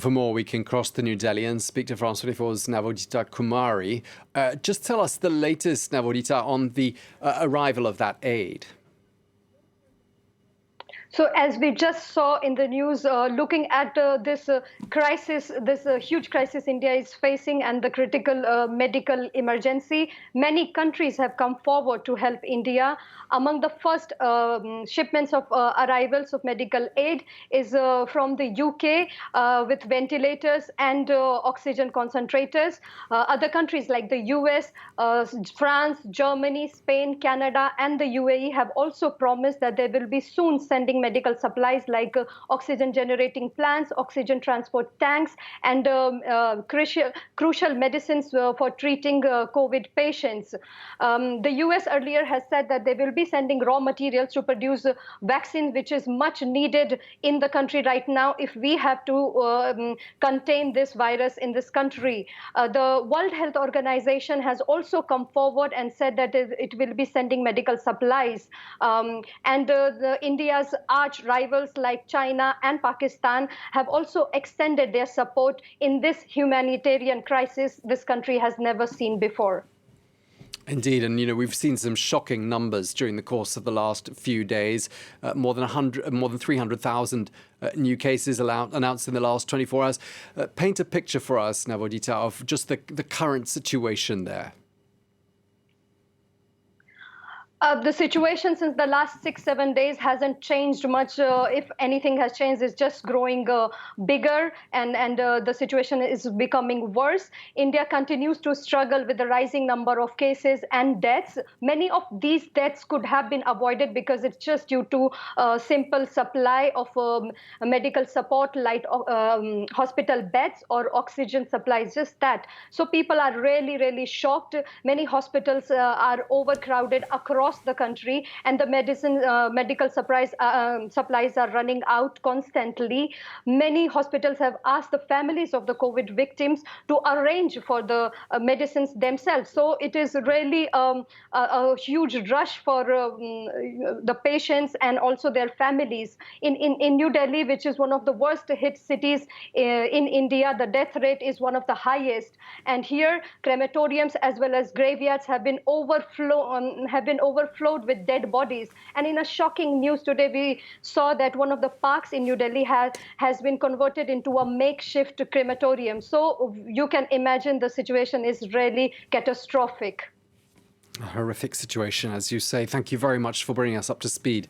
For more, we can cross to New Delhi and speak to France 24's Navodita Kumari. Just tell us the latest, Navodita, on the arrival of that aid. So as we just saw in the news, looking at this crisis, this huge crisis India is facing and the critical medical emergency, many countries have come forward to help India. Among the first shipments of arrivals of medical aid is from the UK with ventilators and oxygen concentrators. Other countries like the US, France, Germany, Spain, Canada, and the UAE have also promised that they will be soon sending medical supplies like oxygen generating plants, oxygen transport tanks, and crucial medicines for treating COVID patients. The US earlier has said that they will be sending raw materials to produce vaccine, which is much needed in the country right now if we have to contain this virus in this country. The World Health Organization has also come forward and said that it will be sending medical supplies. India's arch rivals like China and Pakistan have also extended their support in this humanitarian crisis this country has never seen before. Indeed, and we've seen some shocking numbers during the course of the last few days. More than 300,000 new cases announced in the last 24 hours. Paint a picture for us, Navodita, of just the current situation there. The situation since the last 6-7 days hasn't changed much. If anything has changed, it's just growing bigger and the situation is becoming worse. India continues to struggle with the rising number of cases and deaths. Many of these deaths could have been avoided because it's just due to simple supply of medical support like hospital beds or oxygen supplies, just that. So people are really, really shocked. Many hospitals are overcrowded across the country, and the medical supplies are running out constantly. Many hospitals have asked the families of the COVID victims to arrange for the medicines themselves. So it is really a huge rush for the patients and also their families. In New Delhi, which is one of the worst hit cities in India, the death rate is one of the highest. And here, crematoriums as well as graveyards have been overflowed with dead bodies. And in a shocking news today, we saw that one of the parks in New Delhi has been converted into a makeshift crematorium. So you can imagine the situation is really catastrophic. A horrific situation, as you say. Thank you very much for bringing us up to speed.